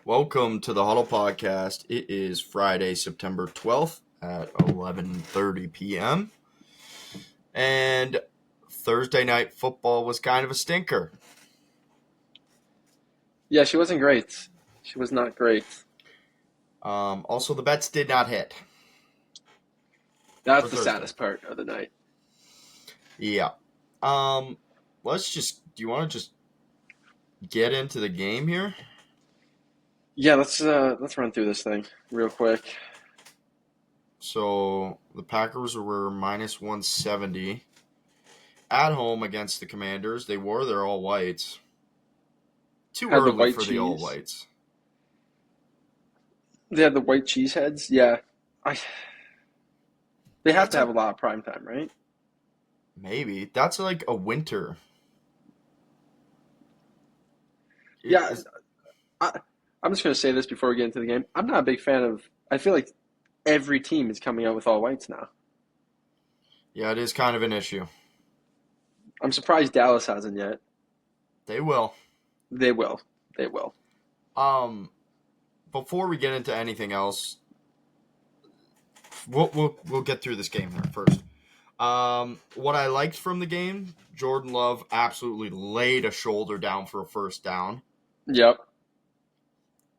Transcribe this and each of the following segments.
Welcome to the Huddle Podcast. It is Friday, September 12th at 11:30 p.m. And Thursday night football was kind of a stinker. Yeah, she wasn't great. She was not great. Also, the bets did not hit. That's the saddest part of the night. Yeah. Do you want to just get into the game here? Yeah, let's run through this thing real quick. So the Packers were minus 170 at home against the Commanders. They wore their all whites. Too Had the early white for the cheese. all whites. They had the white cheese heads. Yeah, they have to have a lot of prime time, right? Maybe that's like a winter. Yeah, I'm just gonna say this before we get into the game. I'm not a big fan of. I feel like every team is coming out with all whites now. Yeah, it is kind of an issue. I'm surprised Dallas hasn't yet. They will. They will. They will. Before we get into anything else, we'll get through this game here first. What I liked from the game, Jordan Love absolutely laid a shoulder down for a first down. Yep.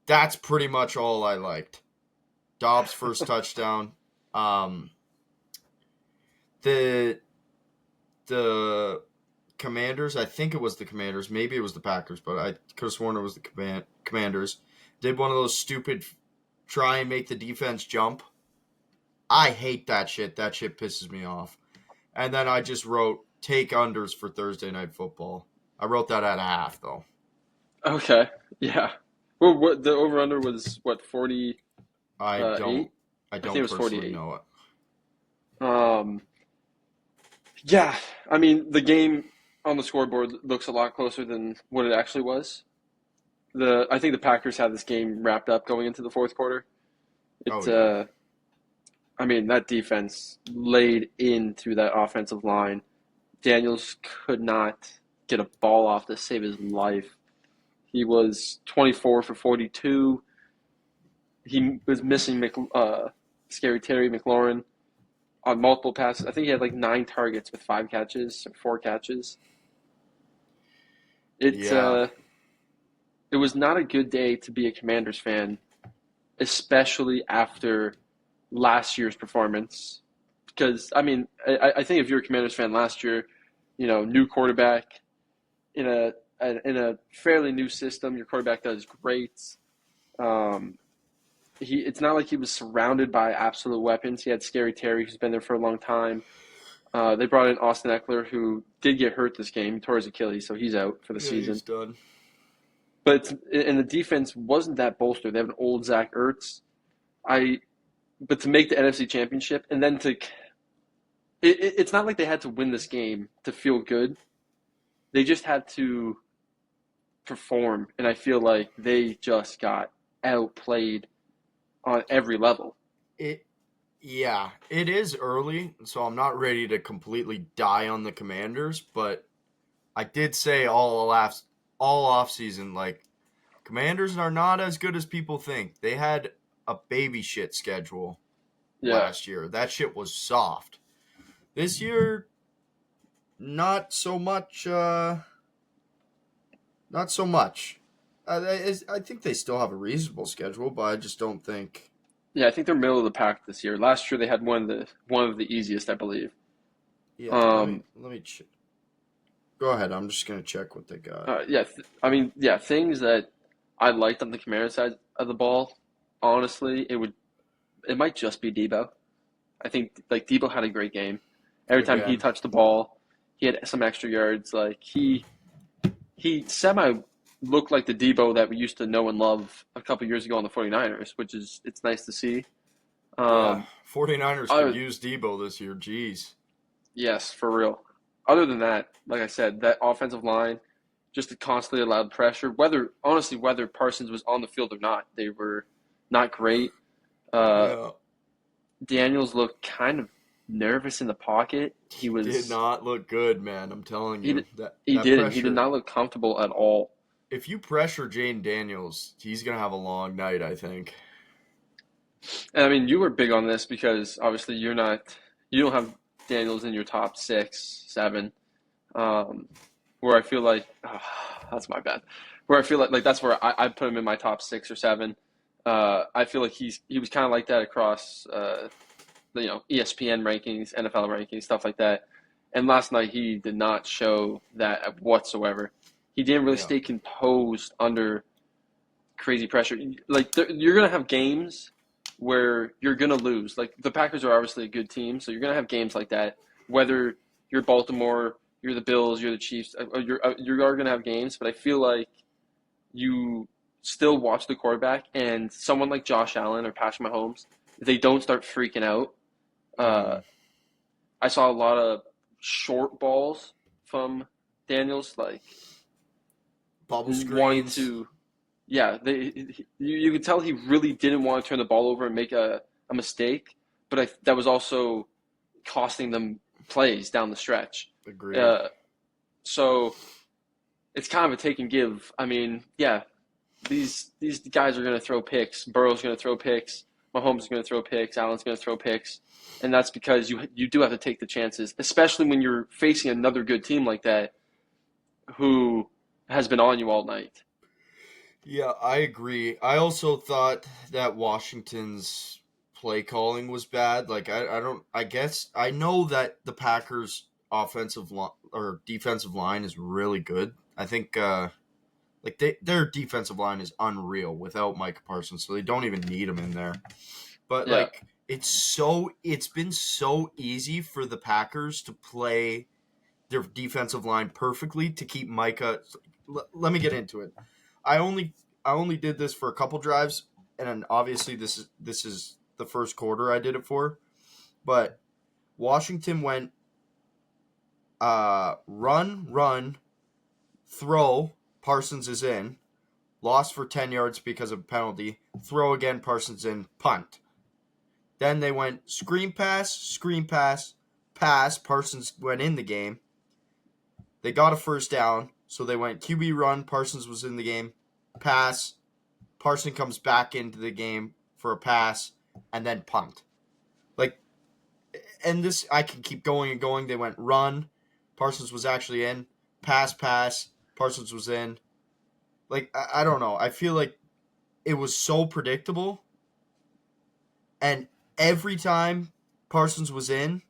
That's pretty much all I liked. Dobbs' first touchdown. The Commanders, I think it was the Commanders, maybe it was the Packers, but I could have sworn it was the Commanders, did one of those stupid try and make the defense jump. I hate that shit. That shit pisses me off. And then I just wrote, take unders for Thursday night football. I wrote that at half, though. Okay. Yeah. Well, what the over/under was? What 40? I don't think it was personally 48. know it. Yeah. I mean, the game on the scoreboard looks a lot closer than what it actually was. I think the Packers had this game wrapped up going into the fourth quarter. I mean, that defense laid into that offensive line. Daniels could not get a ball off to save his life. He was 24 for 42. He was missing Scary Terry McLaurin on multiple passes. I think he had like 9 targets with 5 catches or 4 catches. It was not a good day to be a Commanders fan, especially after last year's performance. Because, I mean, I think if you're a Commanders fan last year, new quarterback in a fairly new system, your quarterback does great. It's not like he was surrounded by absolute weapons. He had Scary Terry, who's been there for a long time. They brought in Austin Eckler, who did get hurt this game. He tore his Achilles, so he's out for the season. He's done. But the defense wasn't that bolstered. They have an old Zach Ertz. But to make the NFC Championship and then it's not like they had to win this game to feel good. They just had to perform, and I feel like they just got outplayed on every level. It is early, so I'm not ready to completely die on the Commanders, but I did say all offseason, like, Commanders are not as good as people think. They had a baby shit schedule last year. That shit was soft. This year, not so much. I think they still have a reasonable schedule, but I just don't think. Yeah, I think they're middle of the pack this year. Last year they had one of the easiest, I believe. Yeah, let me check. Go ahead. I'm just gonna check what they got. Things that I liked on the Commander side of the ball. Honestly, it might just be Debo. I think like Debo had a great game. Every time he touched the ball, he had some extra yards. Like he semi looked like the Debo that we used to know and love a couple years ago on the 49ers, which is it's nice to see. 49ers could use Debo this year. Jeez. Yes, for real. Other than that, like I said, that offensive line just constantly allowed pressure. Whether Parsons was on the field or not, they were not great. Daniels looked kind of nervous in the pocket. He did not look good, man. I'm telling you. He did not look comfortable at all. if you pressure Jane Daniels, he's gonna have a long night, I think. And I mean, you were big on this because obviously you don't have Daniels in your top 6, 7. Um, where I feel like that's my bad. Where I feel like that's where I put him in my top 6 or 7. I feel like he was kind of like that across the ESPN rankings, NFL rankings, stuff like that. And last night he did not show that whatsoever. He didn't really Yeah. stay composed under crazy pressure. Like you're gonna have games where you're gonna lose. Like the Packers are obviously a good team, so you're gonna have games like that. Whether you're Baltimore, you're the Bills, you're the Chiefs, you are gonna have games. But I feel like you still watch the quarterback, and someone like Josh Allen or Patrick Mahomes, if they don't start freaking out. Mm. I saw a lot of short balls from Daniels, like Bubble wanting screens. to. Yeah, you could tell he really didn't want to turn the ball over and make a mistake, but that was also costing them plays down the stretch. Agreed. Uh, so it's kind of a take and give. I mean, yeah, these guys are going to throw picks. Burrow's going to throw picks. Mahomes is going to throw picks. Allen's going to throw picks, and that's because you do have to take the chances, especially when you're facing another good team like that, who has been on you all night. Yeah, I agree. I also thought that Washington's play calling was bad. Like I don't I guess I know that the Packers offensive line or defensive line is really good. I think like their defensive line is unreal without Micah Parsons, so they don't even need him in there. But Yeah, like it's been so easy for the Packers to play their defensive line perfectly to keep Micah. Let me get into it. I only I only did this for a couple drives, and then obviously this is the first quarter I did it for. But Washington went run, throw. Parsons is in. Lost for 10 yards because of penalty. Throw again. Parsons in. Punt. Then they went screen pass, pass. Parsons went in the game. They got a first down, so they went QB run. Parsons was in the game. Pass. Parsons comes back into the game for a pass, and then punt. Like, and this, I can keep going and going. They went run. Parsons was actually in. Pass. Parsons was in. Like, I don't know. I feel like it was so predictable. And every time Parsons was in,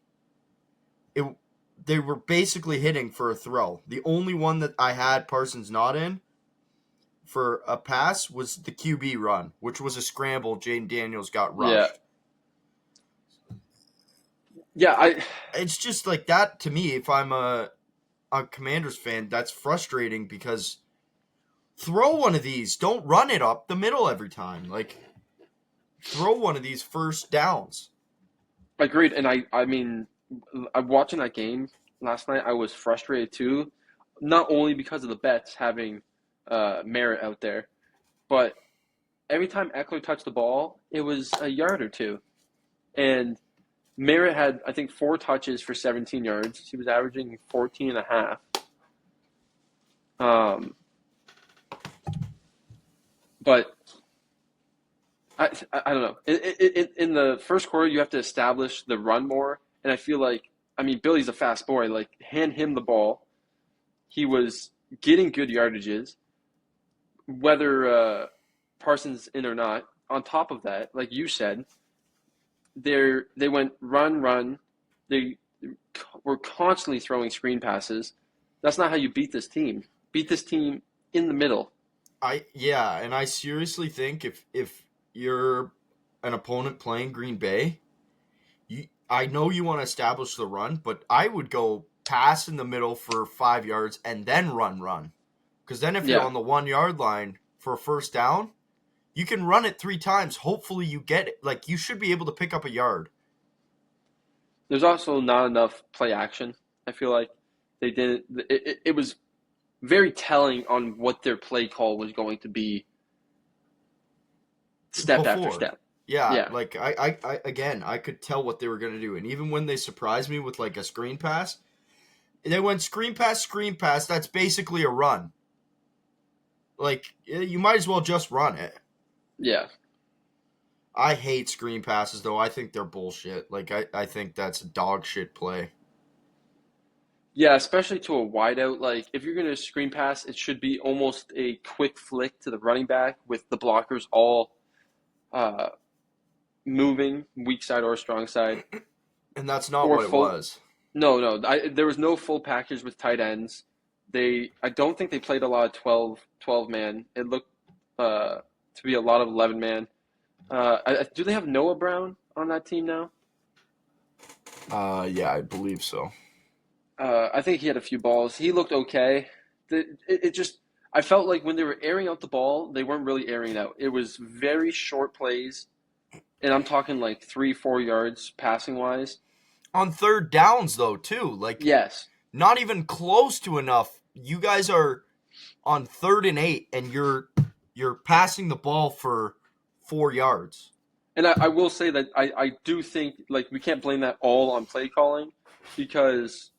it they were basically hitting for a throw. The only one that I had Parsons not in for a pass was the QB run, which was a scramble. Jaden Daniels got yeah, rushed. yeah. It's just like that to me. If I'm a Commanders fan, that's frustrating because throw one of these. Don't run it up the middle every time. Like throw one of these first downs. Agreed, and I mean, I'm watching that game last night. I was frustrated too, not only because of the bets having merit out there, but every time Eckler touched the ball, it was a yard or two. And Merritt had, I think, 4 touches for 17 yards. He was averaging 14 and a half. But I don't know. In the first quarter, you have to establish the run more. And I feel like, I mean, Billy's a fast boy. Like, hand him the ball. He was getting good yardages, whether Parsons in or not. On top of that, like you said, they went run. They were constantly throwing screen passes. That's not how you beat this team. Beat this team in the middle. And I seriously think if you're an opponent playing Green Bay, I know you want to establish the run, but I would go pass in the middle for 5 yards and then run. Because then if you're Yeah. on the 1 yard line for a first down, you can run it 3 times. Hopefully you get it. Like you should be able to pick up a yard. There's also not enough play action. I feel like they didn't. It was very telling on what their play call was going to be step after Before. step. Yeah, Yeah. like I again, I could tell what they were going to do. And even when they surprised me with like a screen pass, they went screen pass. That's basically a run. like, you might as well just run it. Yeah. I hate screen passes, though. I think they're bullshit. Like, I think that's a dog shit play. Yeah, especially to a wideout. Like, if you're going to screen pass, it should be almost a quick flick to the running back with the blockers all uh, moving, weak side or strong side, And that's not or what it full. was. No. There was no full package with tight ends. I don't think they played a lot of 12 man. It looked to be a lot of 11 man. Do they have Noah Brown on that team now? Yeah, I believe so. I think he had a few balls. He looked okay. It just, I felt like when they were airing out the ball, they weren't really airing it out. It was very short plays, and I'm talking like 3-4 yards passing wise. On third downs, though, too. Like, Yes. not even close to enough. You guys are on 3rd and 8, and you're passing the ball for 4 yards. And I will say that I do think, like, we can't blame that all on play calling, because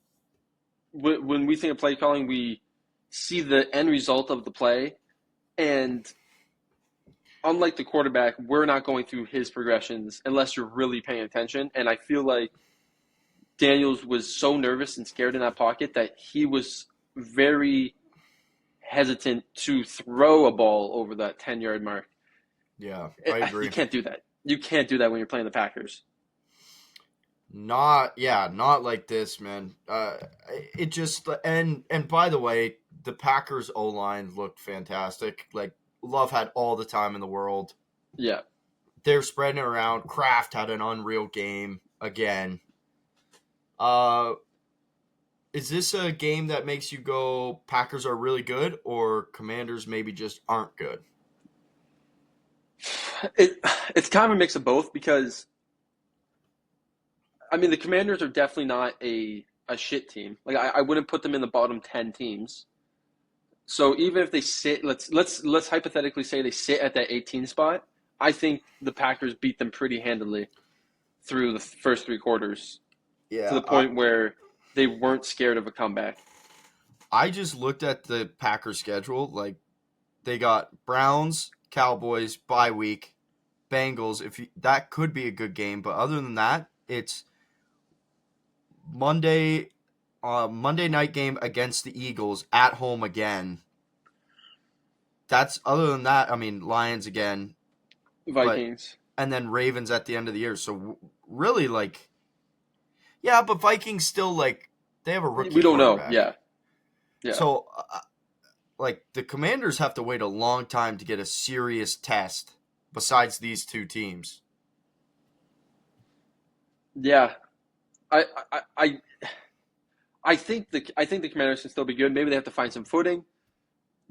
when we think of play calling, we see the end result of the play, and unlike the quarterback, we're not going through his progressions unless you're really paying attention. And I feel like Daniels was so nervous and scared in that pocket that he was very hesitant to throw a ball over that 10-yard mark. Yeah, I agree. You can't do that. You can't do that when you're playing the Packers. Not like this, man. It just, and by the way, the Packers O-line looked fantastic. Like, Love had all the time in the world. Yeah. They're spreading it around. Kraft had an unreal game again. Is this a game that makes you go, Packers are really good, or Commanders maybe just aren't good? It's kind of a mix of both, because I mean, the Commanders are definitely not a shit team. Like, I wouldn't put them in the bottom 10 teams. So even if they sit, let's hypothetically say they sit at that 18 spot, I think the Packers beat them pretty handily through the first 3 quarters, Yeah. to the point where they weren't scared of a comeback. I just looked at the Packers schedule. Like, they got Browns, Cowboys, bye week, Bengals. That could be a good game, but other than that, it's Monday night game against the Eagles at home again. That's, other than that, I mean, Lions again, Vikings. and then Ravens at the end of the year. So really, like, yeah, but Vikings still, like, they have a rookie We don't know. quarterback. Yeah. So, like, the Commanders have to wait a long time to get a serious test besides these two teams. Yeah. I think the Commanders can still be good. Maybe they have to find some footing.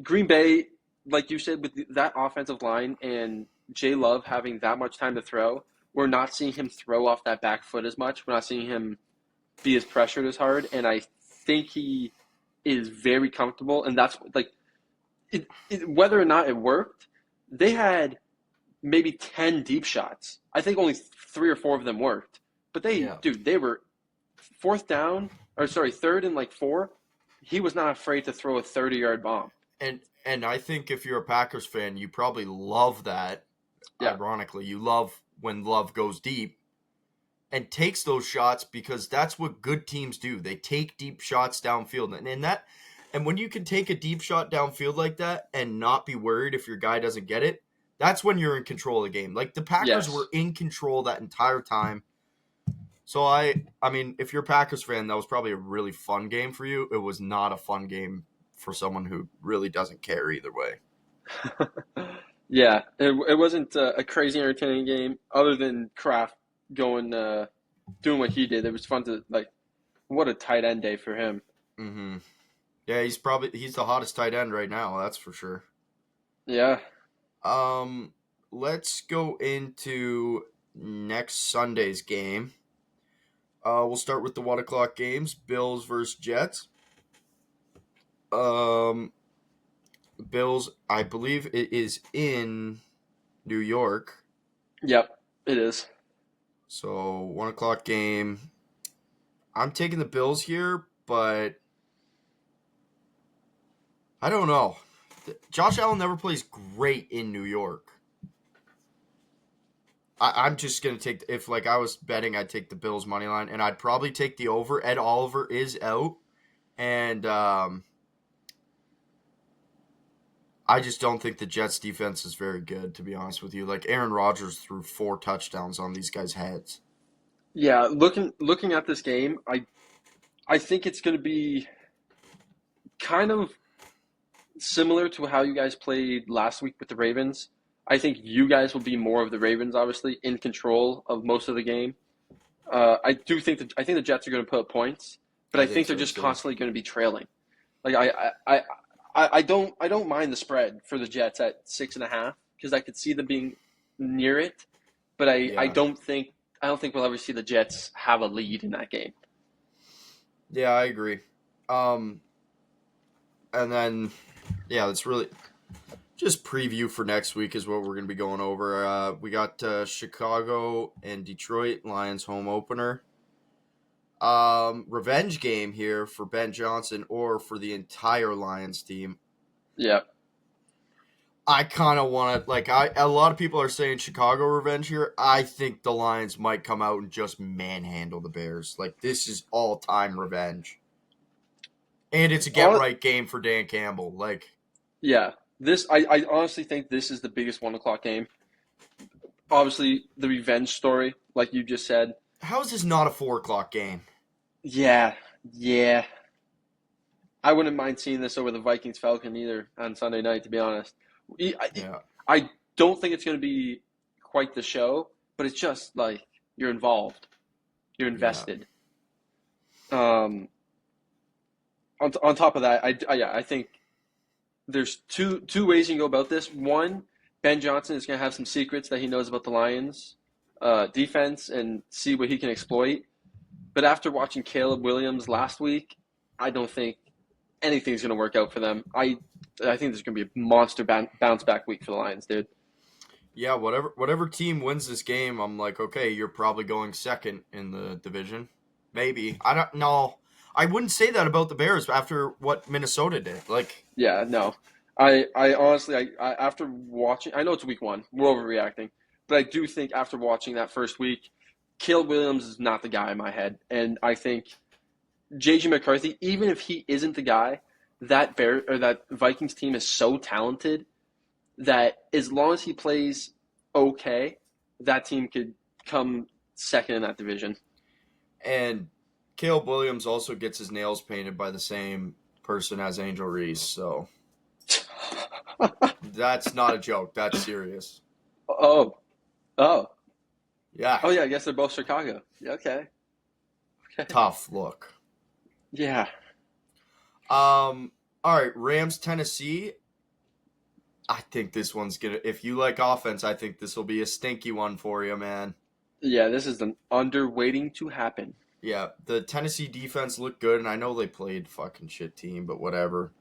Green Bay, like you said, with that offensive line and Jay Love having that much time to throw, we're not seeing him throw off that back foot as much. We're not seeing him be as pressured as hard, and I think he is very comfortable. And that's like, whether or not it worked, they had maybe 10 deep shots. I think only 3 or 4 of them worked. But they were third and like 4. He was not afraid to throw a 30-yard bomb. And I think if you're a Packers fan, you probably love that. Yeah. Ironically, you love when Love goes deep and takes those shots, because that's what good teams do. They take deep shots downfield. And when you can take a deep shot downfield like that and not be worried if your guy doesn't get it, that's when you're in control of the game. Like, the Packers were in control that entire time. So, I mean, if you're a Packers fan, that was probably a really fun game for you. It was not a fun game for someone who really doesn't care either way. Yeah, it wasn't a crazy entertaining game, other than Kraft doing what he did. It was fun to, like, what a tight end day for him. Mm-hmm. Yeah, he's the hottest tight end right now, that's for sure. Yeah. Let's go into next Sunday's game. We'll start with the 1 o'clock games. Bills versus Jets. Bills, I believe it is in New York. Yep, it is. So 1 o'clock game. I'm taking the Bills here, but I don't know. Josh Allen never plays great in New York. I'm just going to take, if like I was betting, I'd take the Bills money line, and I'd probably take the over. Ed Oliver is out, and I just don't think the Jets defense is very good, to be honest with you. Like Aaron Rodgers threw 4 touchdowns on these guys' heads. Yeah, looking at this game, I think it's going to be kind of similar to how you guys played last week with the Ravens. I think you guys will be more of the Ravens, obviously, in control of most of the game. I think the Jets are going to put up points, but I think they're just constantly going to be trailing. Like I don't mind the spread for the Jets at 6.5 because I could see them being near it, but I don't think we'll ever see the Jets have a lead in that game. Yeah, I agree. And then, yeah, that's really just preview for next week is what we're going to be going over. We got Chicago and Detroit Lions home opener. Revenge game here for Ben Johnson or for the entire Lions team. Yeah. I kind of want to, a lot of people are saying Chicago revenge here. I think the Lions might come out and just manhandle the Bears. Like, this is all-time revenge. And it's a get-right game for Dan Campbell. Yeah. I honestly think this is the biggest 1 o'clock game. Obviously, the revenge story, like you just said. How is this not a 4 o'clock game? Yeah. I wouldn't mind seeing this over the Vikings-Falcon either on Sunday night, to be honest. I don't think it's going to be quite the show, but it's just like you're involved. You're invested. Yeah. On top of that, I think there's two ways you can go about this. One, Ben Johnson is going to have some secrets that he knows about the Lions defense and see what he can exploit. But after watching Caleb Williams last week, I don't think anything's going to work out for them. I think there's going to be a monster bounce back week for the Lions, dude. Yeah, whatever team wins this game, I'm like, okay, you're probably going second in the division. Maybe. I don't know. I wouldn't say that about the Bears after what Minnesota did. Yeah, no. I honestly, after watching, I know it's week 1, we're overreacting, but I do think after watching that first week, Caleb Williams is not the guy in my head, and I think J.J. McCarthy, even if he isn't the guy, that Vikings team is so talented that as long as he plays okay, that team could come second in that division. And Caleb Williams also gets his nails painted by the same person as Angel Reese, so that's not a joke. That's serious. Oh. Yeah. Oh, yeah, I guess they're both Chicago. Okay. Tough look. Yeah. All right, Rams, Tennessee. I think this one's going to, if you like offense, I think this will be a stinky one for you, man. Yeah, this is an under waiting to happen. Yeah, the Tennessee defense looked good, and I know they played fucking shit team, but whatever.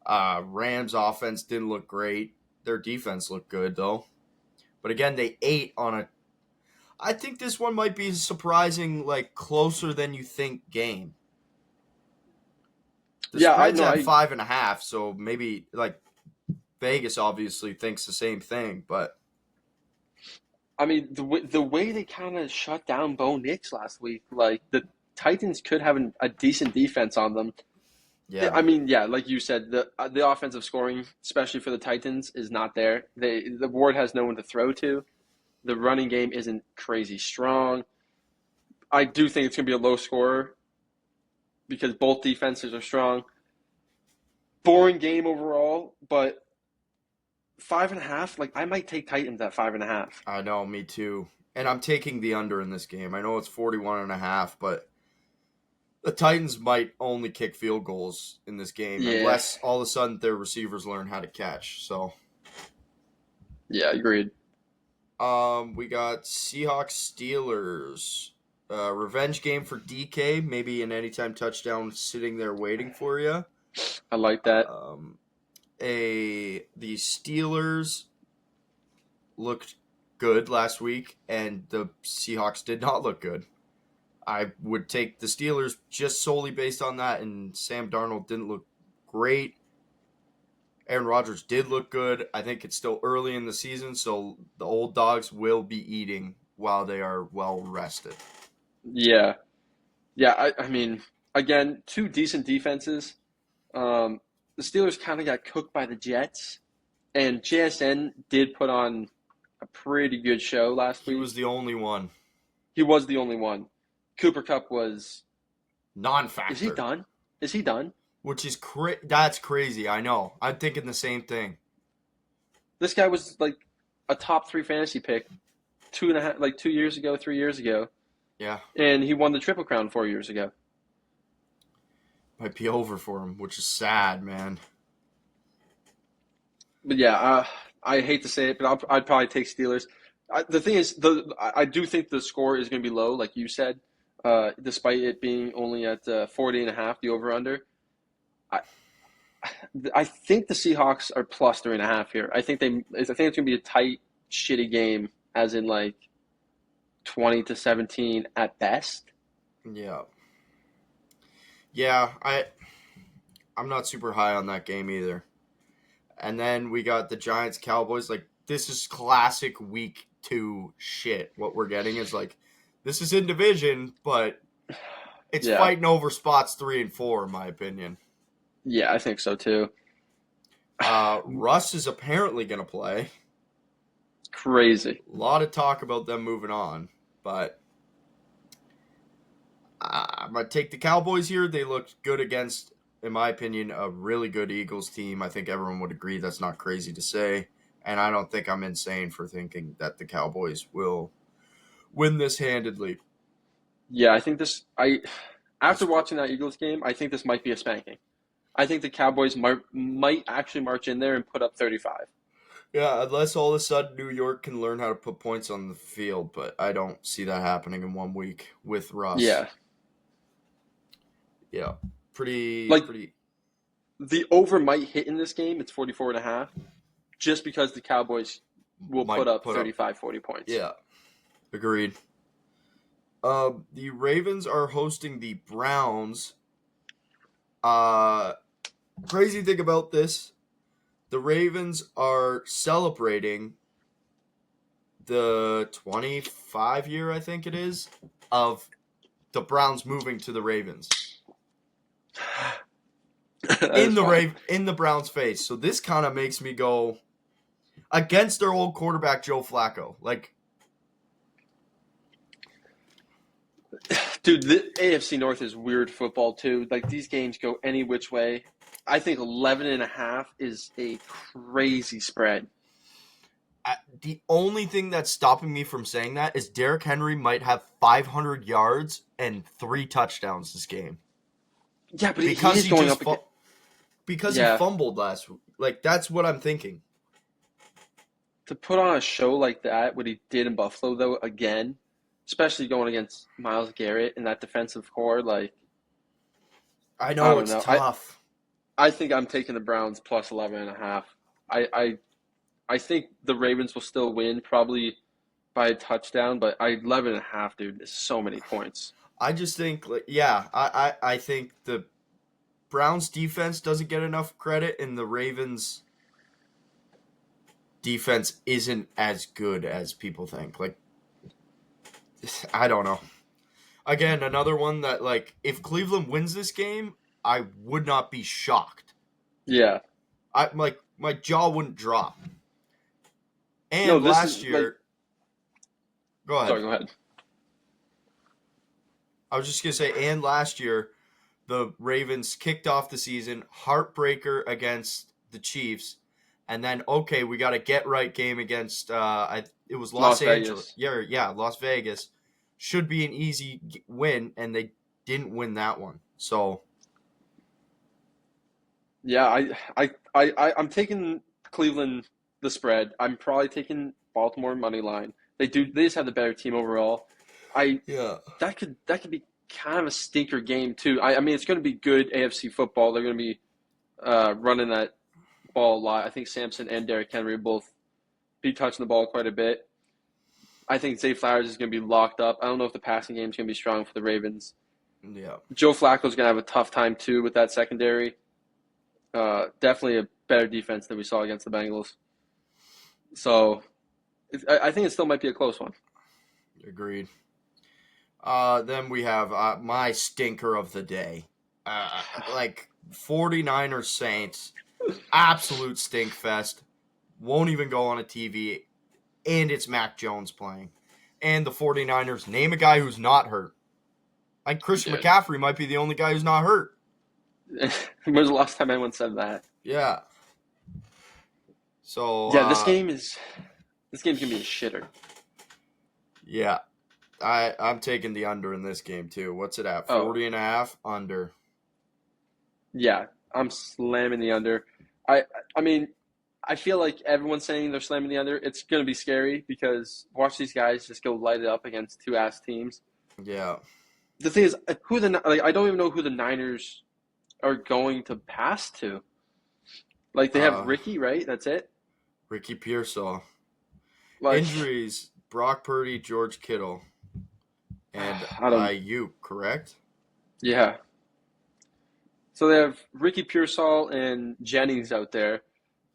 Rams offense didn't look great. Their defense looked good, though. But again, they ate on a, I think this one might be a surprising, closer than you think game. The spread's at 5.5, so maybe, Vegas obviously thinks the same thing, but I mean, the way they kind of shut down Bo Nix last week, the Titans could have a decent defense on them. Yeah. I mean, yeah, like you said, the offensive scoring, especially for the Titans, is not there. The Ward has no one to throw to. The running game isn't crazy strong. I do think it's going to be a low scorer because both defenses are strong. Boring game overall, but 5.5, I might take Titans at 5.5. I know, me too. And I'm taking the under in this game. I know it's 41.5, but the Titans might only kick field goals in this game unless all of a sudden their receivers learn how to catch. So, yeah, agreed. We got Seahawks Steelers. Revenge game for DK. Maybe an anytime touchdown sitting there waiting for you. I like that. The Steelers looked good last week, and the Seahawks did not look good. I would take the Steelers just solely based on that, and Sam Darnold didn't look great. Aaron Rodgers did look good. I think it's still early in the season, so the old dogs will be eating while they are well rested. Yeah. Yeah, I mean, again, two decent defenses. The Steelers kind of got cooked by the Jets, and JSN did put on a pretty good show last He week. was the only one. He was the only one. Cooper Kupp was. Non-factor. Is he done? Is he done? Which is that's crazy. I know. I'm thinking the same thing. This guy was like a top 3 fantasy pick 2 years ago, 3 years ago. Yeah. And he won the Triple Crown 4 years ago. Might be over for him, which is sad, man. But yeah, I hate to say it, but I'd probably take Steelers. The thing is, I do think the score is going to be low, like you said, despite it being only at 40.5, the over/under. I think the Seahawks are plus 3.5 here. I think it's going to be a tight, shitty game, as in like 20-17 at best. Yeah. Yeah, I'm not super high on that game either. And then we got the Giants Cowboys. Like, this is classic week 2 shit. What we're getting is like, this is in division, but it's fighting over spots 3 and 4, in my opinion. Yeah, I think so too. Russ is apparently going to play. Crazy. A lot of talk about them moving on, but I'm going to take the Cowboys here. They looked good against, in my opinion, a really good Eagles team. I think everyone would agree that's not crazy to say. And I don't think I'm insane for thinking that the Cowboys will win this handedly. Yeah, I think after watching that Eagles game, I think this might be a spanking. I think the Cowboys might actually march in there and put up 35. Yeah, unless all of a sudden New York can learn how to put points on the field, but I don't see that happening in 1 week with Russ. Yeah. Yeah. Pretty. The over might hit in this game. It's 44.5, just because the Cowboys will put up 35, 40 points. Yeah. Agreed. The Ravens are hosting the Browns. Crazy thing about this, the Ravens are celebrating the 25 year, I think it is, of the Browns moving to the Ravens. in the Browns' face. So this kind of makes me go against their old quarterback Joe Flacco. Like, dude, the AFC North is weird football too. Like, these games go any which way. I think 11.5 is a crazy spread. The only thing that's stopping me from saying that is Derrick Henry might have 500 yards and 3 touchdowns this game. Yeah, but he's going up again. Because he fumbled last week. Like, that's what I'm thinking. To put on a show like that, what he did in Buffalo, though, again, especially going against Myles Garrett and that defensive core, like... I know, it's tough. I think I'm taking the Browns plus 11.5. I think the Ravens will still win, probably by a touchdown, but 11.5, dude, is so many points. I just think, I think the Browns defense doesn't get enough credit, and the Ravens defense isn't as good as people think. Like, I don't know. Again, another one that, like, if Cleveland wins this game, I would not be shocked. Yeah. My jaw wouldn't drop. And last year... Go ahead. Sorry, go ahead. I was just going to say, and last year, the Ravens kicked off the season, heartbreaker against the Chiefs, and then, okay, we got a get-right game against, it was Los Angeles. Vegas. Yeah, Las Vegas. Should be an easy win, and they didn't win that one. So... Yeah, I'm taking Cleveland the spread. I'm probably taking Baltimore money line. They just have the better team overall. That could be kind of a stinker game too. I mean, it's going to be good AFC football. They're going to be running that ball a lot. I think Samson and Derrick Henry will both be touching the ball quite a bit. I think Zay Flowers is going to be locked up. I don't know if the passing game is going to be strong for the Ravens. Yeah. Joe Flacco's going to have a tough time too with that secondary. Definitely a better defense than we saw against the Bengals. So I think it still might be a close one. Agreed. Then we have my stinker of the day. 49ers Saints, absolute stink fest. Won't even go on a TV, and it's Mac Jones playing. And the 49ers, name a guy who's not hurt. Like Christian McCaffrey might be the only guy who's not hurt. When was the last time anyone said that? Yeah. So yeah, this game's gonna be a shitter. Yeah. I'm taking the under in this game too. What's it at? 40.5 under. Yeah, I'm slamming the under. I mean, I feel like everyone's saying they're slamming the under. It's going to be scary because watch these guys just go light it up against two ass teams. Yeah. The thing is, I don't even know who the Niners are going to pass to. Like they have Ricky, right? That's it. Ricky Pearsall. Injuries: Brock Purdy, George Kittle, and Ayuk. Correct? Yeah. So they have Ricky Pearsall and Jennings out there.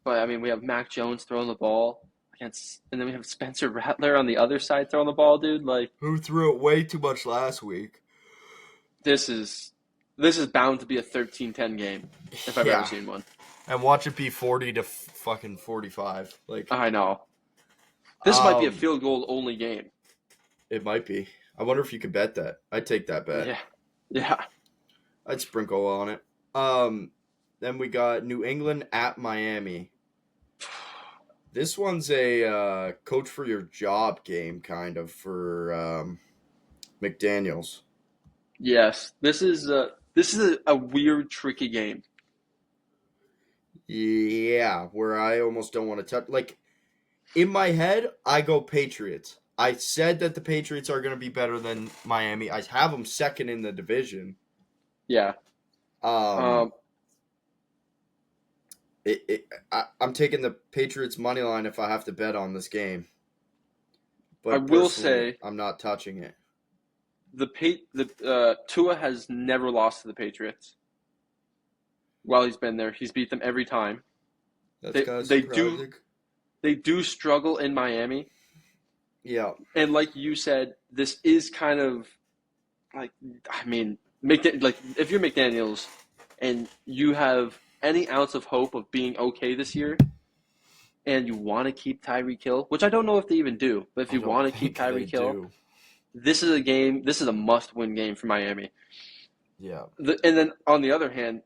But, I mean, we have Mac Jones throwing the ball against – and then we have Spencer Rattler on the other side throwing the ball, dude. Who threw it way too much last week. This is bound to be a 13-10 game if I've ever seen one. And watch it be 40 to fucking 45. I know. This might be a field goal only game. It might be. I wonder if you could bet that. I'd take that bet. Yeah. I'd sprinkle on it. Then we got New England at Miami. This one's a coach for your job game, kind of, for McDaniels. Yes, this is a weird, tricky game. Yeah, where I almost don't want to touch. In my head, I go Patriots. I said that the Patriots are going to be better than Miami. I have them second in the division. Yeah. I'm taking the Patriots money line if I have to bet on this game. But I will say I'm not touching it. Tua has never lost to the Patriots. While he's been there, he's beat them every time. They do struggle in Miami. Yeah. And like you said, this is kind of if you're McDaniels and you have any ounce of hope of being okay this year and you want to keep Tyreek Hill, which I don't know if they even do, but if you want to keep Tyreek Hill, this is a must-win game for Miami. Yeah. And then on the other hand,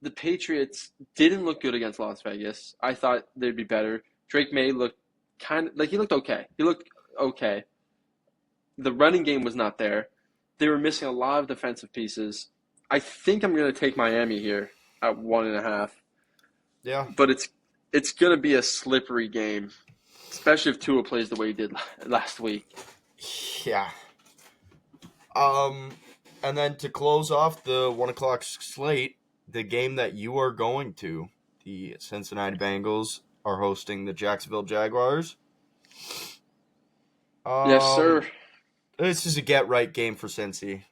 the Patriots didn't look good against Las Vegas. I thought they'd be better. Drake May looked he looked okay. He looked okay. The running game was not there. They were missing a lot of defensive pieces. I think I'm going to take Miami here at 1.5. Yeah. But it's going to be a slippery game, especially if Tua plays the way he did last week. Yeah. And then to close off the 1 o'clock slate, the game that you are going to, the Cincinnati Bengals are hosting the Jacksonville Jaguars. Yes, sir. This is a get-right game for Cincy.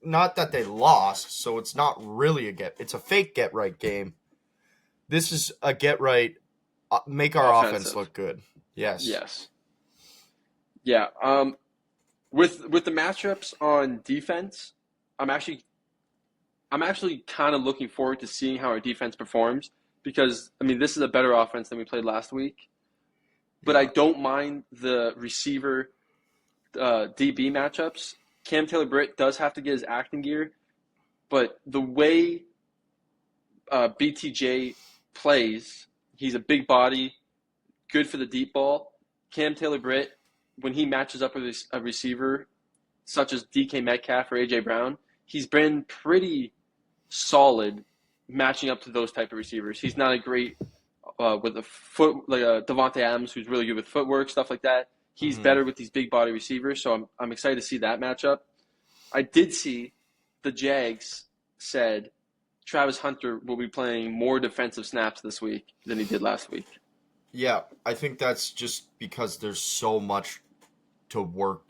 Not that they lost, so it's not really it's a fake get-right game. This is a get-right, make our offense look good. Yes. Yes. Yeah. With the matchups on defense, I'm actually kind of looking forward to seeing how our defense performs because, this is a better offense than we played last week. But I don't mind the receiver DB matchups. Cam Taylor-Britt does have to get his acting gear, but the way BTJ plays, he's a big body, good for the deep ball. Cam Taylor-Britt, when he matches up with a receiver such as DK Metcalf or A.J. Brown, he's been pretty solid matching up to those type of receivers. He's not a great with a foot like Devontae Adams, who's really good with footwork, stuff like that. He's better with these big body receivers, so I'm excited to see that matchup. I did see the Jags said Travis Hunter will be playing more defensive snaps this week than he did last week. Yeah, I think that's just because there's so much to work.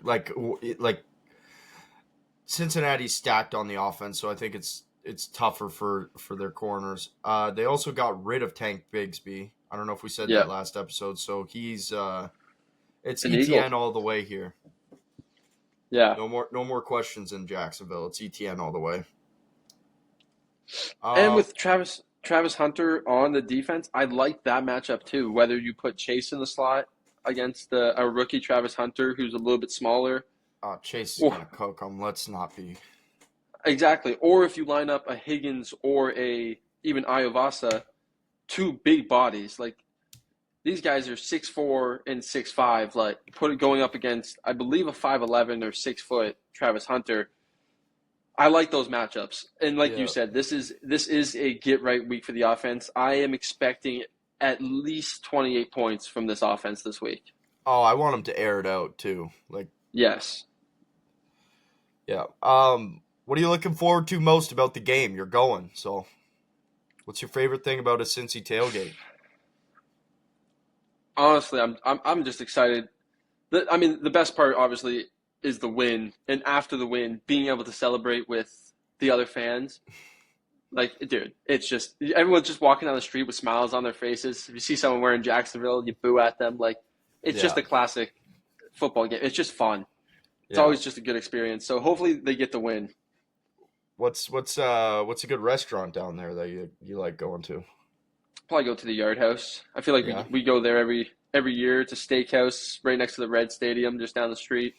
Cincinnati's stacked on the offense, so I think it's it's tougher for their corners. They also got rid of Tank Bigsby. I don't know if we said Yeah, that last episode. So he's it's an Eagle. ETN all the way here. Yeah. No more questions in Jacksonville. It's ETN all the way. And with Travis Hunter on the defense, I like that matchup too. Whether you put Chase in the slot against a rookie Travis Hunter who's a little bit smaller. Chase is Or, going to cook him. Let's not be. exactly. Or if you line up a Higgins or even Iovasa, two big bodies. Like, these guys are 6'4" and 6'5". Like, going up against, I believe, a 5'11" or 6 foot Travis Hunter. I like those matchups. And like you said, this is a get right week for the offense. I am expecting at least 28 points from this offense this week. Oh, I want him to air it out too. Like, yes. Yeah. What are you looking forward to most about the game? You're going. So, what's your favorite thing about a Cincy tailgate? Honestly, I'm just excited. The best part obviously is the win, and after the win, being able to celebrate with the other fans. Like, dude, it's just everyone's just walking down the street with smiles on their faces. If you see someone wearing Jacksonville, you boo at them. Like, it's just a classic football game. It's just fun. It's always just a good experience. So hopefully they get the win. What's a good restaurant down there that you like going to? Probably go to the Yard House. I feel like we go there every year. It's a steakhouse right next to the Red Stadium, just down the street.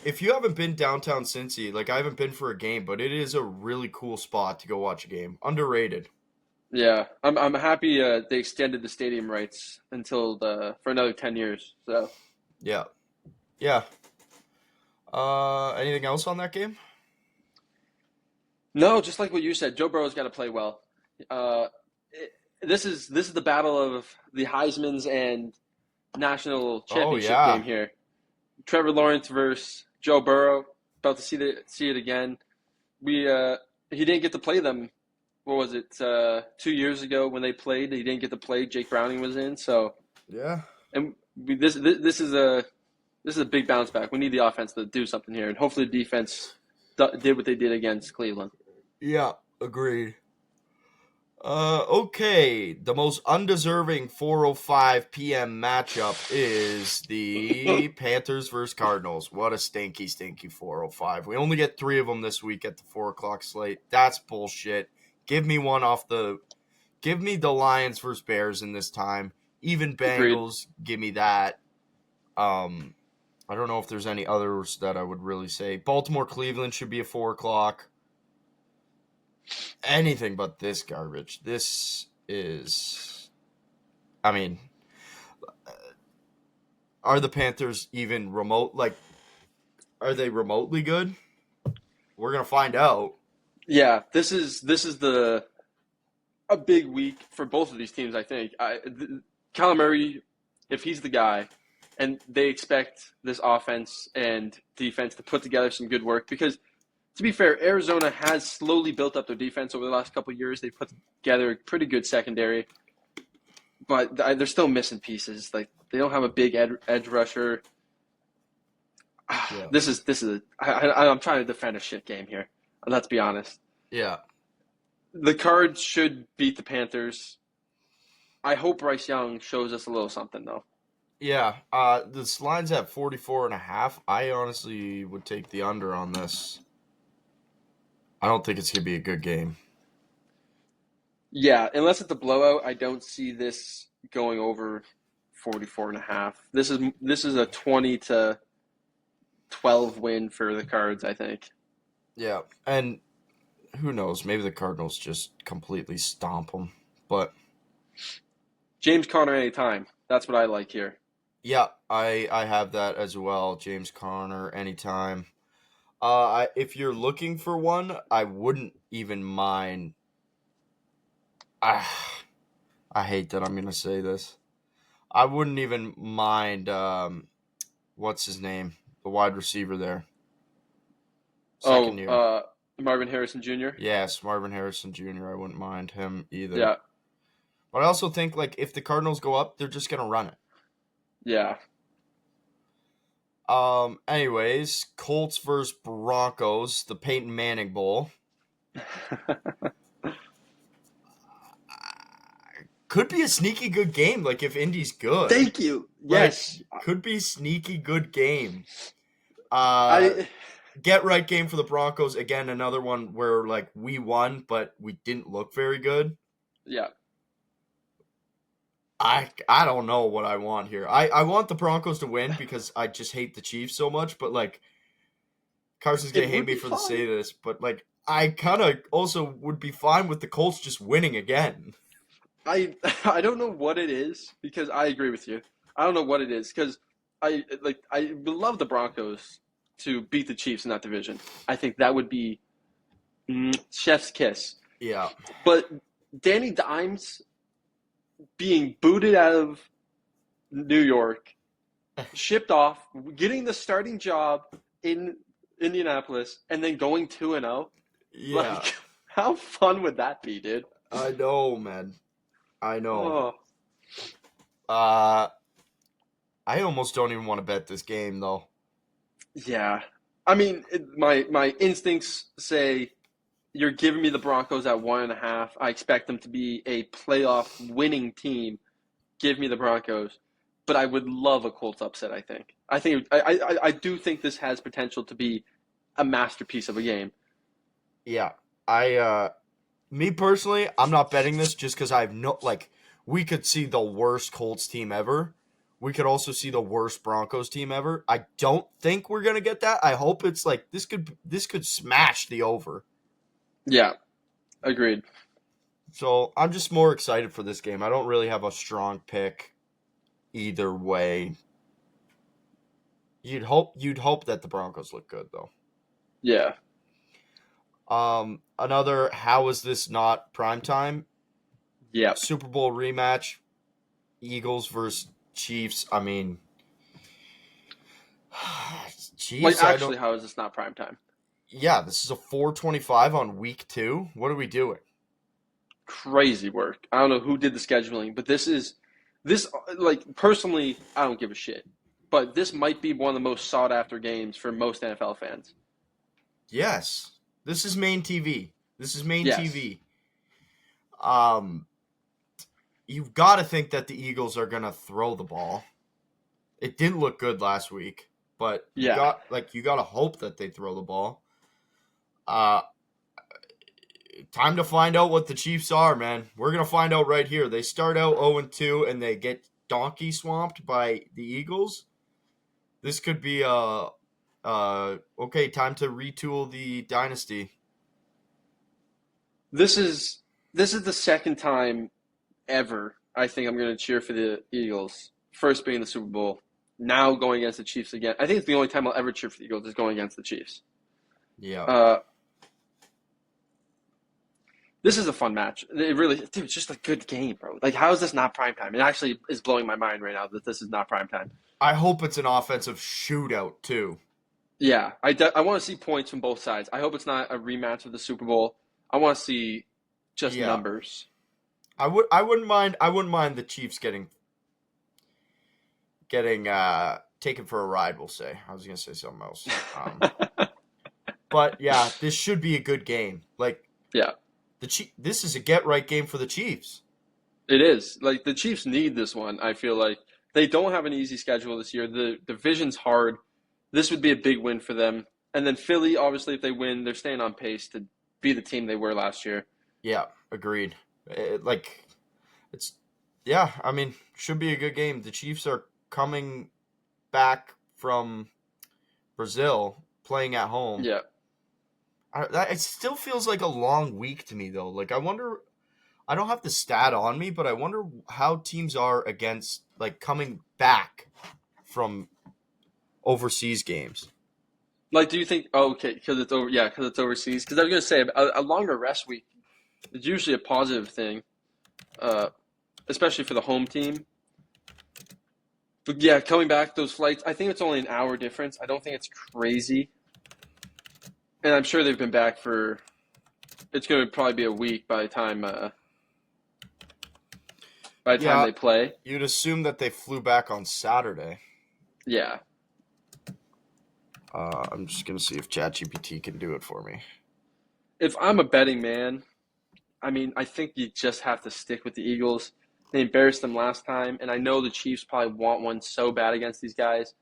If you haven't been downtown Cincy, like I haven't been for a game, but it is a really cool spot to go watch a game. Underrated. Yeah, I'm happy they extended the stadium rights for another 10 years. So yeah. Anything else on that game? No, just like what you said, Joe Burrow's got to play well. This is the battle of the Heisman's and national championship game here. Trevor Lawrence versus Joe Burrow. About to see it again. He didn't get to play them. What was it? 2 years ago when they played, he didn't get to play. Jake Browning was in, so yeah. And this is a big bounce back. We need the offense to do something here, and hopefully the defense did what they did against Cleveland. Yeah, agreed. Okay, the most undeserving 4:05 p.m. matchup is the Panthers versus Cardinals. What a stinky 4:05. We only get 3 of them this week at the 4 o'clock slate. That's bullshit. Give me the Lions versus Bears in this time. Even Bengals, give me that. I don't know if there's any others that I would really say. Baltimore, Cleveland should be a 4 o'clock. Anything but this garbage. This is, are the Panthers even remote? Like, are they remotely good? We're gonna find out. Yeah, this is a big week for both of these teams. I think Kyler Murray, if he's the guy, and they expect this offense and defense to put together some good work because. To be fair, Arizona has slowly built up their defense over the last couple of years. They put together a pretty good secondary, but they're still missing pieces. Like they don't have a big edge rusher. Yeah. I'm trying to defend a shit game here. Let's be honest. Yeah. The Cards should beat the Panthers. I hope Bryce Young shows us a little something though. Yeah. This line's at 44.5. I honestly would take the under on this. I don't think it's going to be a good game. Yeah, unless it's a blowout, I don't see this going over 44.5. This is a 20-12 win for the Cards, I think. Yeah, and who knows? Maybe the Cardinals just completely stomp them. But James Conner anytime. That's what I like here. Yeah, I have that as well. James Conner anytime. If you're looking for one, I wouldn't even mind. I hate that I'm going to say this. I wouldn't even mind, what's his name? The wide receiver there. Second year. Marvin Harrison Jr.? Yes, Marvin Harrison Jr. I wouldn't mind him either. Yeah. But I also think, like, if the Cardinals go up, they're just going to run it. Yeah. Anyways, Colts versus Broncos, the Peyton Manning Bowl. Could be a sneaky good game, like if Indy's good. Thank you. Like, Yes. could be sneaky good game. Uh, I Get right game for the Broncos. Again, another one where, like, we won, but we didn't look very good. yeah. I don't know what I want here. I want the Broncos to win because I just hate the Chiefs so much, but, like, Carson's going It to hate would me be for the fine. say this, but, like, I kind of also would be fine with the Colts just winning again. I don't know what it is because I agree with you. I don't know what it is because I would love the Broncos to beat the Chiefs in that division. I think that would be chef's kiss. Yeah. But Danny Dimes being booted out of New York, shipped off, getting the starting job in Indianapolis, and then going 2-0. Yeah. Like, how fun would that be, dude? I know, man. I know. Oh, I almost don't even want to bet this game, though. yeah. I mean, my instincts say you're giving me the Broncos at 1.5. I expect them to be a playoff winning team. Give me the Broncos, but I would love a Colts upset. I do think this has potential to be a masterpiece of a game. Yeah. Me personally, I'm not betting this just because I have no, like, we could see the worst Colts team ever. We could also see the worst Broncos team ever. I don't think we're going to get that. I hope it's like, this could smash the over. Yeah, agreed. So I'm just more excited for this game. I don't really have a strong pick either way. You'd hope that the Broncos look good though. Yeah. Another how is this not primetime? Yeah. Super Bowl rematch. Eagles versus Chiefs. I mean, Chiefs. Like, actually, how is this not prime time? Yeah, this is a 4:25 on week 2. What are we doing? Crazy work. I don't know who did the scheduling, but this like personally, I don't give a shit. But this might be one of the most sought after games for most NFL fans. Yes, this is main TV. This is main Yes. TV. You've got to think that the Eagles are gonna throw the ball. It didn't look good last week, but you Yeah. got to hope that they throw the ball. Time to find out what the Chiefs are, man. We're gonna find out right here. They start out 0-2 and they get donkey swamped by the Eagles. This could be okay. Time to retool the dynasty. This is the second time ever I think I'm going to cheer for the Eagles. First being the Super Bowl, now going against the Chiefs again. I think it's the only time I'll ever cheer for the Eagles is going against the Chiefs. Yeah. This is a fun match. It really, dude, it's just a good game, bro. Like, how is this not prime time? It actually is blowing my mind right now that this is not prime time. I hope it's an offensive shootout too. Yeah, I want to see points from both sides. I hope it's not a rematch of the Super Bowl. I want to see just numbers. I wouldn't mind the Chiefs getting taken for a ride. We'll say. I was gonna say something else. But yeah, this should be a good game. Like, yeah, this is a get right game for the Chiefs. it is. Like, the Chiefs need this one. I feel like they don't have an easy schedule this year. The division's hard. This would be a big win for them. And then Philly, obviously, if they win, they're staying on pace to be the team they were last year. Yeah, agreed. I mean, should be a good game. The Chiefs are coming back from Brazil, playing at home. Yeah. It still feels like a long week to me, though. Like, I wonder, I don't have the stat on me, but I wonder how teams are against, like, coming back from overseas games. Like, do you think, okay, because it's over, yeah, because it's overseas? Because I was going to say, a longer rest week is usually a positive thing, especially for the home team. But yeah, coming back, those flights, I think it's only an hour difference. I don't think it's crazy. And I'm sure they've been back for, it's going to probably be a week by the time they play. You'd assume that they flew back on Saturday. Yeah. I'm just going to see if ChatGPT can do it for me. if I'm a betting man, I mean, I think you just have to stick with the Eagles. They embarrassed them last time, and I know the Chiefs probably want one so bad against these guys.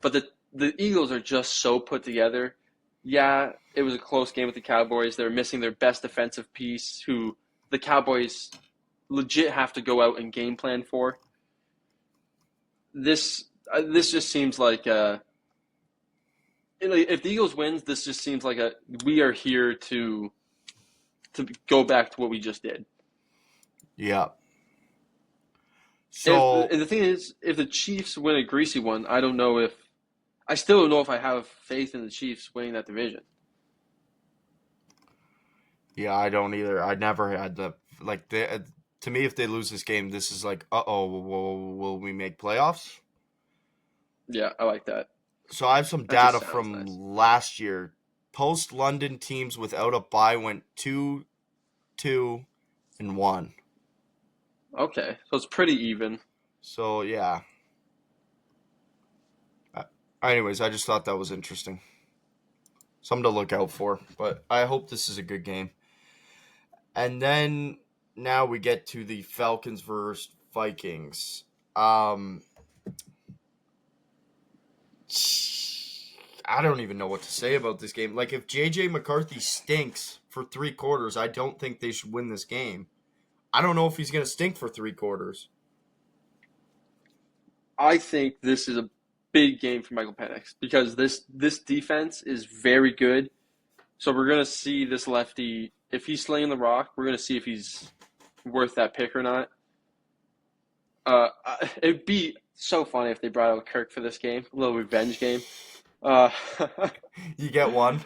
But the Eagles are just so put together. Yeah, it was a close game with the Cowboys. They're missing their best defensive piece, who the Cowboys legit have to go out and game plan for. This just seems like if the Eagles wins, this just seems like we are here to go back to what we just did. Yeah. So And the thing is, if the Chiefs win a greasy one, I still don't know if I have faith in the Chiefs winning that division. yeah, I don't either. I never had to me, if they lose this game, this is like, will we make playoffs? Yeah, I like that. So I have some That just data sounds from nice. last year. Post-London teams without a bye went 2-2-1. Okay, so it's pretty even. So, yeah. Anyways, I just thought that was interesting. Something to look out for. But I hope this is a good game. And then now we get to the Falcons versus Vikings. I don't even know what to say about this game. Like, if J.J. McCarthy stinks for 3 quarters, I don't think they should win this game. I don't know if he's going to stink for 3 quarters. I think this is a big game for Michael Penix because this defense is very good. So we're going to see this lefty, if he's slinging the rock, we're going to see if he's worth that pick or not. It'd be so funny if they brought out Kirk for this game, a little revenge game. You get one.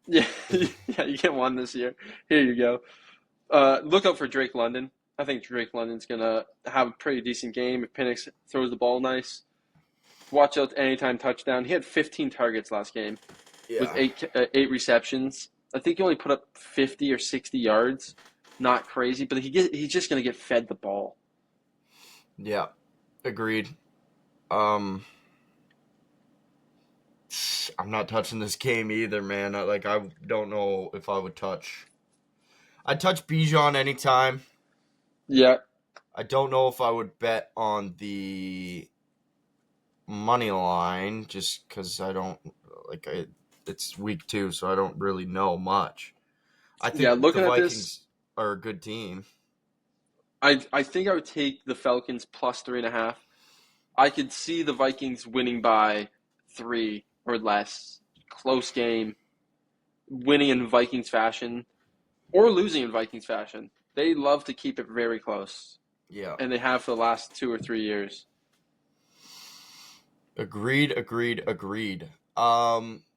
Yeah, yeah, you get one this year. Here you go. Look out for Drake London. I think Drake London's going to have a pretty decent game if Penix throws the ball nice. Watch out anytime touchdown. He had 15 targets last game with eight receptions. I think he only put up 50 or 60 yards. Not crazy, but he's just going to get fed the ball. Yeah, agreed. I'm not touching this game either, man. I don't know if I would touch. I'd touch Bijan anytime. Yeah. I don't know if I would bet on the money line just because I don't it's week 2, so I don't really know much. I think looking the at Vikings this, are a good team. I think I would take the Falcons plus 3.5. I could see the Vikings winning by 3 or less. Close game. Winning in Vikings fashion or losing in Vikings fashion. They love to keep it very close. Yeah. And they have for the last 2 or 3 years. Agreed.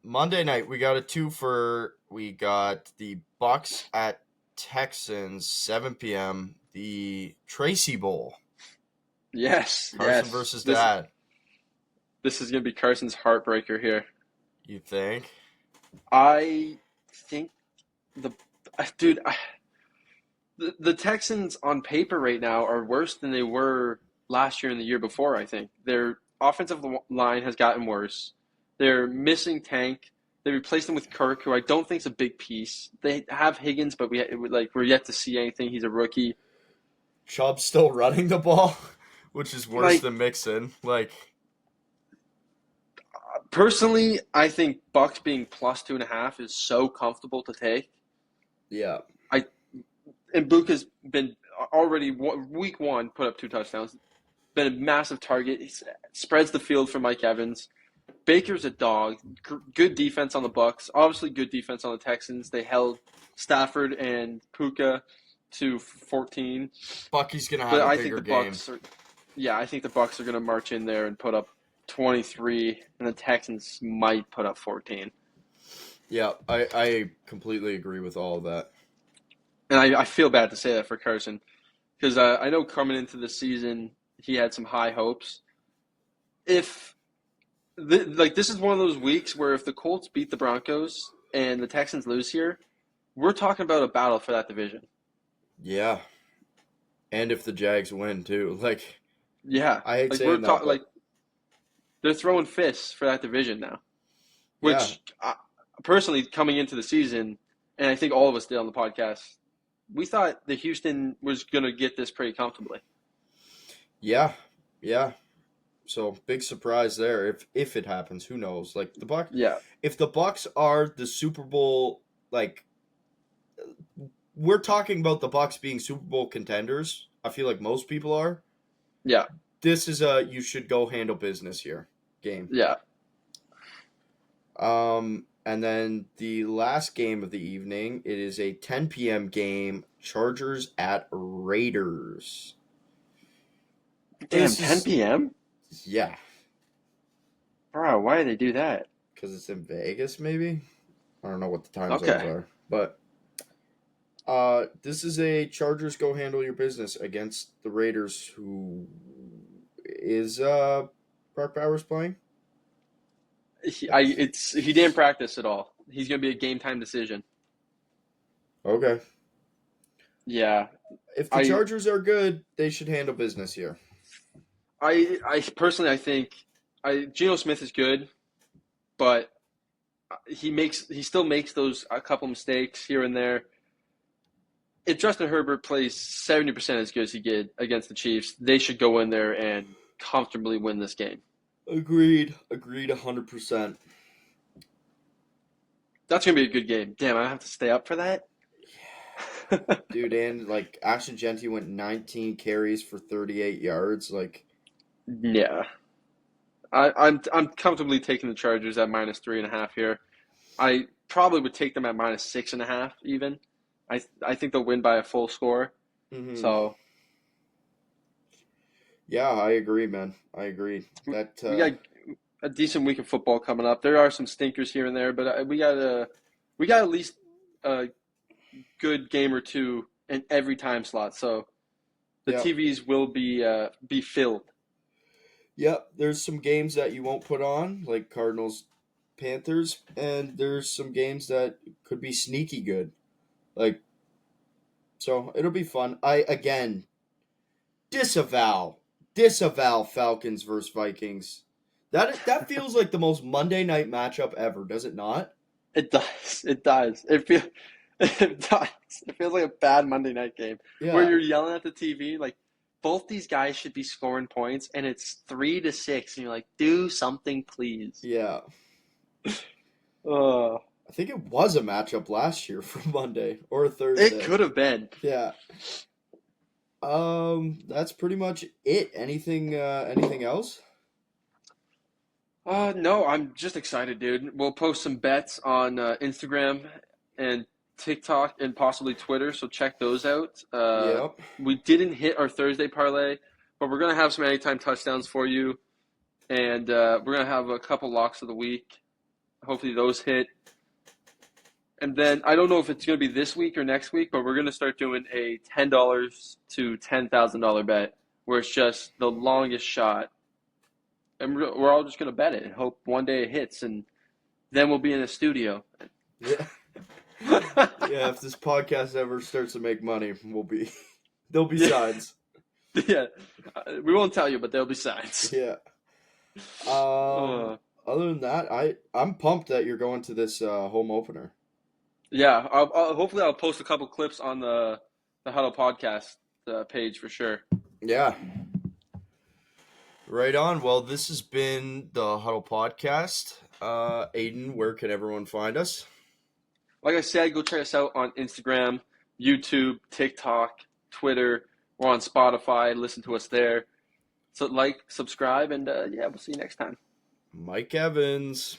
Monday night we got a 2-fer. We got the Bucs at Texans, 7 p.m. The Tracy Bowl. Yes. Carson versus Dad. This is going to be Carson's heartbreaker here. You think? I think the Texans on paper right now are worse than they were last year and the year before, I think. Their offensive line has gotten worse. They're missing Tank. They replaced him with Kirk, who I don't think is a big piece. They have Higgins, but we're yet to see anything. He's a rookie. Chubb's still running the ball, which is worse than Mixon. Personally, I think Bucs being plus 2.5 is so comfortable to take. Yeah. And Book has been already week 1 put up 2 touchdowns. Been a massive target. He spreads the field for Mike Evans. Baker's a dog. Good defense on the Bucs. Obviously, good defense on the Texans. They held Stafford and Puka to 14. Bucky's gonna have a bigger game. I think the Bucs are gonna march in there and put up 23, and the Texans might put up 14. Yeah, I completely agree with all of that. And I feel bad to say that for Carson, because I know coming into the season he had some high hopes. If this is one of those weeks where if the Colts beat the Broncos and the Texans lose here, we're talking about a battle for that division. Yeah, and if the Jags win too, yeah, I hate saying that. They're throwing fists for that division now, which personally coming into the season and I think all of us did on the podcast, we thought that Houston was going to get this pretty comfortably. Yeah, yeah. So big surprise there. If it happens, who knows? Like the Bucs, Yeah. if the Bucs are the Super Bowl, like we're talking about the Bucs being Super Bowl contenders. I feel like most people are. Yeah. This is a you should go handle business here game. Yeah. And then the last game of the evening, it is a 10 p.m. game. Chargers at Raiders. Damn, 10 p.m.? Yeah. Bro, why did they do that? Because it's in Vegas, maybe? I don't know what the time zones Okay. are. But this is a Chargers go handle your business against the Raiders, who is Brock Bowers playing? He didn't practice at all. He's going to be a game time decision. Okay. Yeah. If the Chargers are good, they should handle business here. I personally, I think Geno Smith is good, but he still makes a couple mistakes here and there. If Justin Herbert plays 70% as good as he did against the Chiefs, they should go in there and comfortably win this game. Agreed 100%. That's going to be a good game. Damn, I have to stay up for that? Yeah. Dude, and like Ashton Genty went 19 carries for 38 yards. Like, yeah. I'm comfortably taking the Chargers at -3.5 here. I probably would take them at -6.5 even. I think they'll win by a full score. mm-hmm. So yeah, I agree, man. I agree. That we got a decent week of football coming up. There are some stinkers here and there, but we got at least a good game or two in every time slot. So the TVs will be filled. Yep, there's some games that you won't put on, like Cardinals, Panthers, and there's some games that could be sneaky good. Like, so it'll be fun. I, again, disavow Falcons versus Vikings. That feels like the most Monday night matchup ever, does it not? It does. It does. It does. It feels like a bad Monday night game where you're yelling at the TV like, both these guys should be scoring points, and it's 3-6, and you're like, do something, please. Yeah. I think it was a matchup last year for Monday or Thursday. It could have been. Yeah. That's pretty much it. Anything else? No, I'm just excited, dude. We'll post some bets on Instagram and TikTok and possibly Twitter, so check those out. Yep. We didn't hit our Thursday parlay, but we're going to have some anytime touchdowns for you, and we're going to have a couple locks of the week. Hopefully those hit. And then I don't know if it's going to be this week or next week, but we're going to start doing a $10 to $10,000 bet where it's just the longest shot. And we're all just going to bet it and hope one day it hits, and then we'll be in a studio. Yeah. Yeah, if this podcast ever starts to make money, there'll be signs. Yeah, we won't tell you, but there'll be signs. Yeah. Other than that, I'm pumped that you're going to this home opener. Yeah, hopefully I'll post a couple clips on the Huddle Podcast page for sure. Yeah. Right on. Well, this has been the Huddle Podcast. Aiden, where can everyone find us? Like I said, go check us out on Instagram, YouTube, TikTok, Twitter. We're on Spotify. Listen to us there. So subscribe, and we'll see you next time. Mike Evans.